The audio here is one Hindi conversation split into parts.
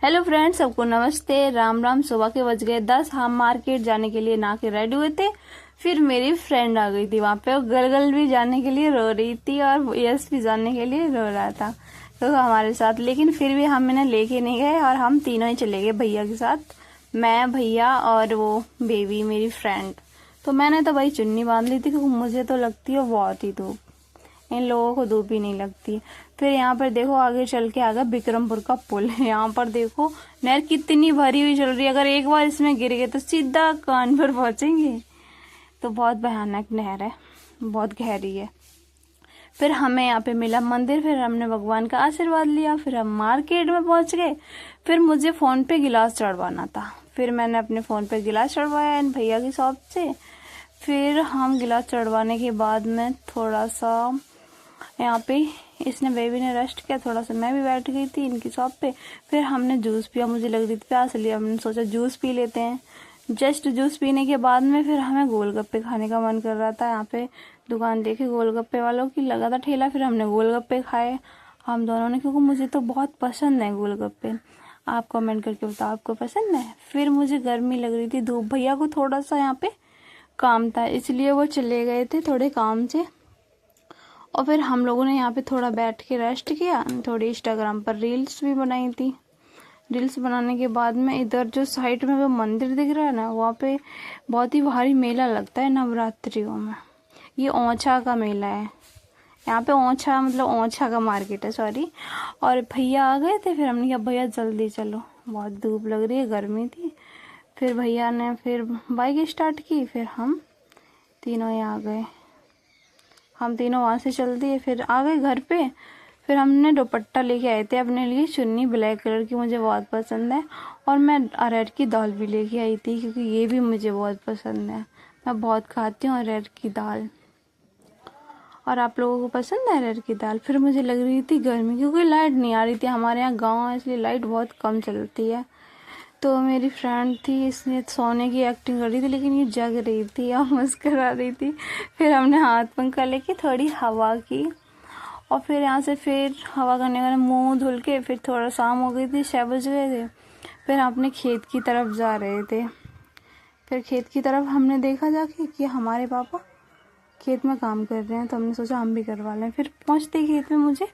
हेलो फ्रेंड्स, सबको नमस्ते, राम राम। सुबह के बज गए 10। हम मार्केट जाने के लिए नहा के रेडी हुए थे। फिर मेरी फ्रेंड आ गई थी वहां पे। वो गलगल भी जाने के लिए रो रही थी और यश भी जाने के लिए रो रहा था तो हमारे साथ। लेकिन फिर भी हम इन्हें लेके नहीं गए और हम तीनों ही चले गए भैया के साथ। मैं, भैया और वो बेबी मेरी फ्रेंड। तो मैंने तो भाई चुन्नी बांध ली थी क्योंकि मुझे तो लगती है बहुत ही धूप, इन लोगों को धूप ही नहीं लगती। फिर यहाँ पर देखो, आगे चल के आ गया बिक्रमपुर का पुल। यहाँ पर देखो नहर कितनी भरी हुई चल रही है। अगर एक बार इसमें गिर गए तो सीधा कान पर पहुंचेंगे। तो बहुत भयानक नहर है, बहुत गहरी है। फिर हमें यहाँ पे मिला मंदिर। फिर हमने भगवान का आशीर्वाद लिया। फिर हम मार्केट में पहुंच गए। फिर मुझे फोन पे गिलास चढ़वाना था। फिर मैंने अपने फोन पे गिलास चढ़वाया इन भैया की शॉप से। फिर हम गिलास चढ़वाने के बाद में थोड़ा सा यहाँ पे इसने बेबी ने रेस्ट किया, थोड़ा सा मैं भी बैठ गई थी इनकी शॉप पे। फिर हमने जूस पिया, मुझे लग रही थी प्यास, इसलिए हमने सोचा जूस पी लेते हैं। जस्ट जूस पीने के बाद में फिर हमें गोलगप्पे खाने का मन कर रहा था। यहाँ पे दुकान देखे गोलगप्पे वालों की, लगा था ठेला। फिर हमने गोलगप्पे खाए हम दोनों ने, क्योंकि मुझे तो बहुत पसंद है गोलगप्पे। आप कमेंट करके बताओ आपको पसंद है। फिर मुझे गर्मी लग रही थी, धूप। भैया को थोड़ा सा यहाँ पे काम था, इसलिए वो चले गए थे थोड़े काम से। और फिर हम लोगों ने यहाँ पे थोड़ा बैठ के रेस्ट किया, थोड़ी इंस्टाग्राम पर रील्स भी बनाई थी। रील्स बनाने के बाद में इधर जो साइड में वो मंदिर दिख रहा है ना, वहाँ पे बहुत ही भारी मेला लगता है नवरात्रियों में। ये ओछा का मेला है। यहाँ पे ओछा मतलब ओछा का मार्केट है, सॉरी। और भैया आ गए थे। फिर हमने कहा भैया जल्दी चलो, बहुत धूप लग रही है, गर्मी थी। फिर भैया ने फिर बाइक स्टार्ट की। फिर हम तीनों ही आ गए। हम तीनों वहाँ से चल दिए, फिर आ गए घर पे। फिर हमने दुपट्टा लेके आए थे अपने लिए, चुन्नी ब्लैक कलर की मुझे बहुत पसंद है। और मैं अरहर की दाल भी लेके आई थी क्योंकि ये भी मुझे बहुत पसंद है। मैं बहुत खाती हूँ अरहर की दाल। और आप लोगों को पसंद है अरहर की दाल। फिर मुझे लग रही थी गर्मी, क्योंकि लाइट नहीं आ रही थी। हमारे यहाँ गाँव है इसलिए लाइट बहुत कम चलती है। तो मेरी फ्रेंड थी, इसने सोने की एक्टिंग कर रही थी, लेकिन ये जग रही थी और मुस्कुरा रही थी। फिर हमने हाथ पंखा लेके थोड़ी हवा की। और फिर यहाँ से फिर हवा करने वाले मुंह धुल के फिर थोड़ा शाम हो गई थी, 6 बज गए थे। फिर हम अपने खेत की तरफ जा रहे थे। फिर खेत की तरफ हमने देखा जाके कि हमारे पापा खेत में काम कर रहे हैं, तो हमने सोचा हम भी करवा लें। फिर पहुँचते खेत में मुझे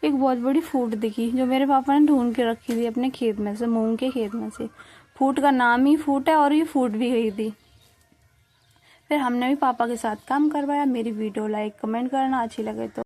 एक बहुत बड़ी फूट दिखी, जो मेरे पापा ने ढूंढ के रखी थी अपने खेत में से, मूंग के खेत में से। फूट का नाम ही फूट है और ये फूट भी गई थी। फिर हमने भी पापा के साथ काम करवाया। मेरी वीडियो लाइक कमेंट करना अच्छी लगे तो